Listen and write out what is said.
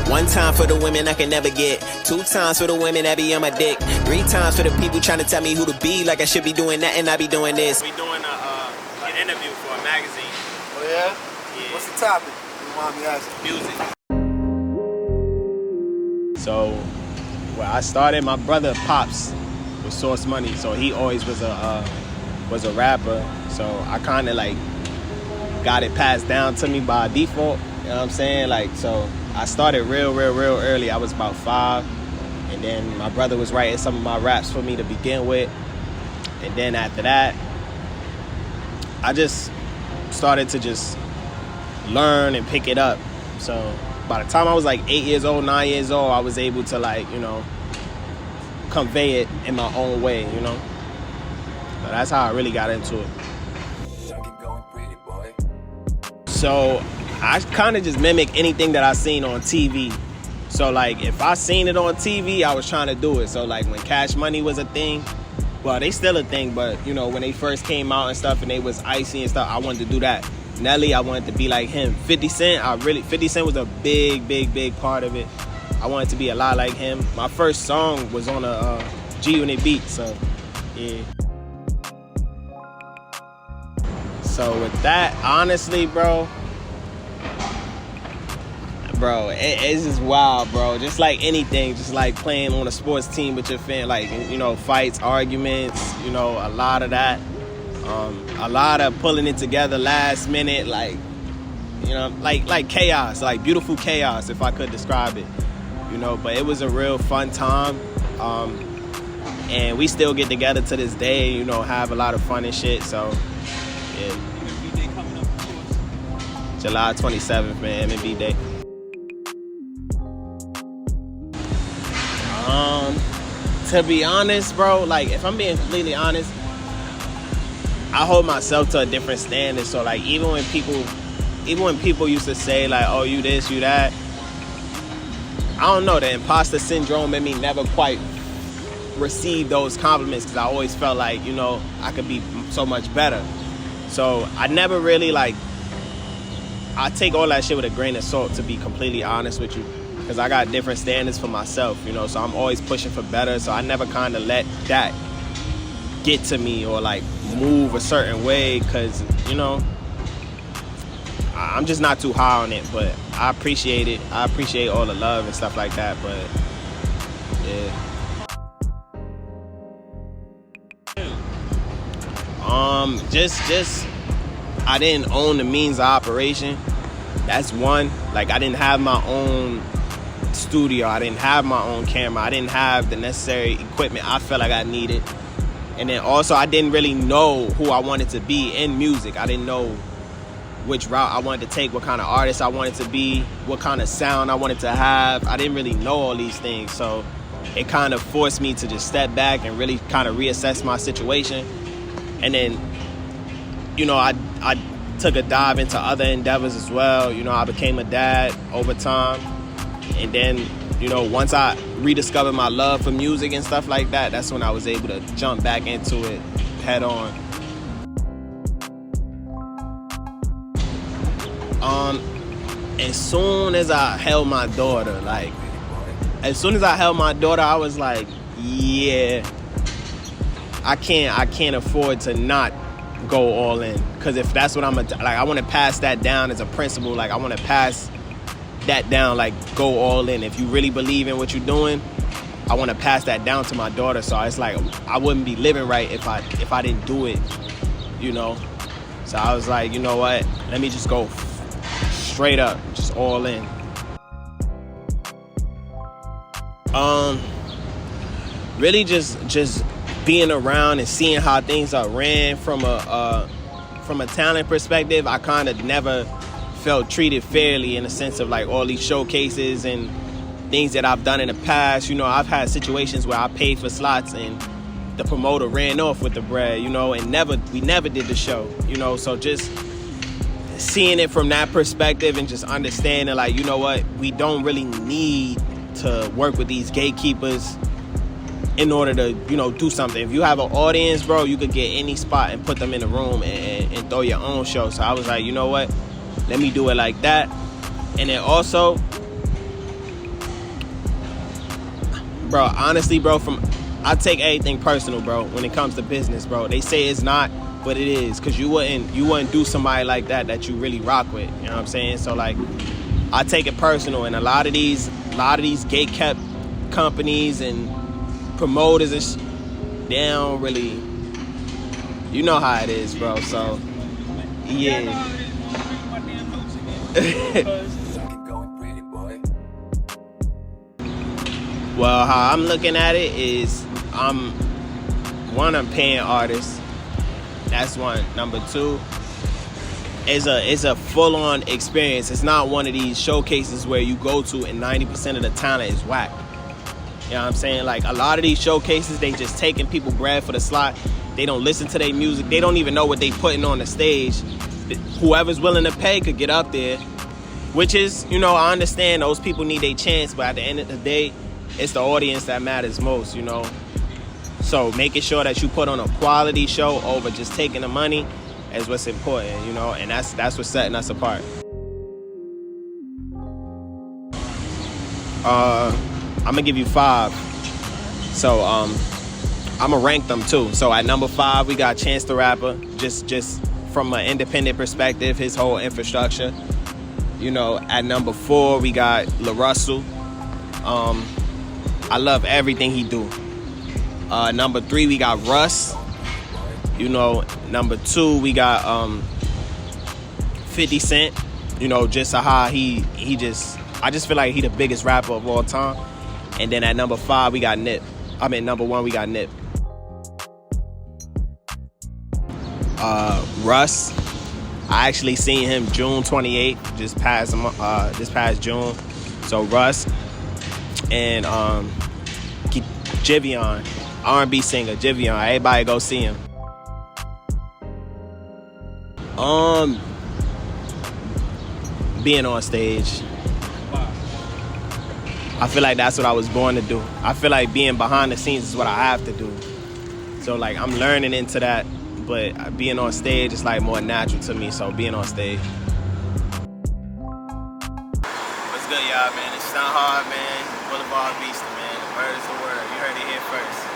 1 time for the women I can never get. 2 times for the women that be on my dick. 3 times for the people trying to tell me who to be. Like I should be doing that and I be doing this. We doing an interview for a magazine. Oh yeah? Yeah. What's the topic? You want me asking? Music. So, where I started, my brother Pops was Source Money, so he always was a rapper. So I kind of like got it passed down to me by default. You know what I'm saying? Like, so I started real early. I was about 5, and then my brother was writing some of my raps for me to begin with, and then after that, I just started to just learn and pick it up. So by the time I was like 8 years old, 9 years old, I was able to, like, you know, convey it in my own way, you know. So that's how I really got into it. So I kind of just mimic anything that I seen on TV. So like if I seen it on TV, I was trying to do it. So like when Cash Money was a thing, well, they still a thing, but you know, when they first came out and stuff and they was icy and stuff, I wanted to do that. Nelly, I wanted to be like him. 50 Cent, 50 Cent was a big part of it. I wanted to be a lot like him. My first song was on a G-Unit beat, so yeah. So with that, honestly, bro, it's just wild, bro. Just like anything, just like playing on a sports team with your fan, like, you know, fights, arguments, you know, a lot of that. A lot of pulling it together last minute, like, you know, like chaos, like beautiful chaos, if I could describe it, you know. But it was a real fun time, and we still get together to this day, you know, have a lot of fun and shit. So, yeah. MNB Day coming up, of course. July 27th, man, MNB Day. To be honest, bro, like, if I'm being completely honest, I hold myself to a different standard. So like even when people used to say like, oh, you this, you that, I don't know, the imposter syndrome in me never quite received those compliments, because I always felt like, you know, I could be so much better. So I never really, like, I take all that shit with a grain of salt, to be completely honest with you, because I got different standards for myself, you know, so I'm always pushing for better. So I never kind of let that get to me or like move a certain way, because, you know, I'm just not too high on it. But I appreciate it. I appreciate all the love and stuff like that. But yeah. Just I didn't own the means of operation. That's one. Like, I didn't have my own studio. I didn't have my own camera. I didn't have the necessary equipment I felt like I needed. And then also, I didn't really know who I wanted to be in music. I didn't know which route I wanted to take, what kind of artist I wanted to be, what kind of sound I wanted to have. I didn't really know all these things. So it kind of forced me to just step back and really kind of reassess my situation. And then, you know, I took a dive into other endeavors as well. You know, I became a dad over time. And then, you know, once I rediscovered my love for music and stuff like that, that's when I was able to jump back into it head on. As soon as I held my daughter, I was like, yeah, I can't afford to not go all in. Because if that's what I want to pass that down as a principle. Like, I want to pass that down, like, go all in. If you really believe in what you're doing, I want to pass that down to my daughter. So it's like, I wouldn't be living right if I didn't do it, you know. So I was like, you know what, let me just go straight up, just all in. Really just being around and seeing how things are ran from a talent perspective. I kind of never felt treated fairly, in the sense of like all these showcases and things that I've done in the past. You know, I've had situations where I paid for slots and the promoter ran off with the bread, you know, and we never did the show, you know. So just seeing it from that perspective and just understanding, like, you know what, we don't really need to work with these gatekeepers in order to, you know, do something. If you have an audience, bro, you could get any spot and put them in the room and throw your own show. So I was like, you know what, let me do it like that. And then also, Bro, honestly, bro, I take everything personal, bro, when it comes to business, bro. They say it's not, but it is, because you wouldn't do somebody like that you really rock with. You know what I'm saying? So like, I take it personal, and a lot of these gate-kept companies and promoters and they don't really, you know how it is, bro. So yeah. Well, how I'm looking at it is, I'm paying artists. That's one. Number two, it's a full-on experience. It's not one of these showcases where you go to and 90% of the talent is whack. You know what I'm saying? Like, a lot of these showcases, they just taking people bread for the slot. They don't listen to their music. They don't even know what they putting on the stage. Whoever's willing to pay could get up there, which is, you know, I understand those people need a chance, but at the end of the day, it's the audience that matters most, you know. So making sure that you put on a quality show over just taking the money is what's important, you know, and that's what's setting us apart. I'm gonna give you 5. So I'm gonna rank them too. So at number 5, we got Chance the Rapper, just from an independent perspective, his whole infrastructure. You know, at number 4, we got La Russell. I love everything he do. Number 3, we got Russ. You know, number 2, we got 50 Cent. You know, just how I just feel like he the biggest rapper of all time. And then at number 5, we got Nip. Number 1, we got Nip. Russ, I actually seen him June 28th, just past June. So Russ and Jivion, R&B singer Jivion. Everybody go see him. Being on stage. I feel like that's what I was born to do. I feel like being behind the scenes is what I have to do. So like, I'm learning into that, but being on stage is like more natural to me. So being on stage. What's good, y'all, man? It's Stunt Hard, man. Boulevard Vista, man. The word is the word. You heard it here first.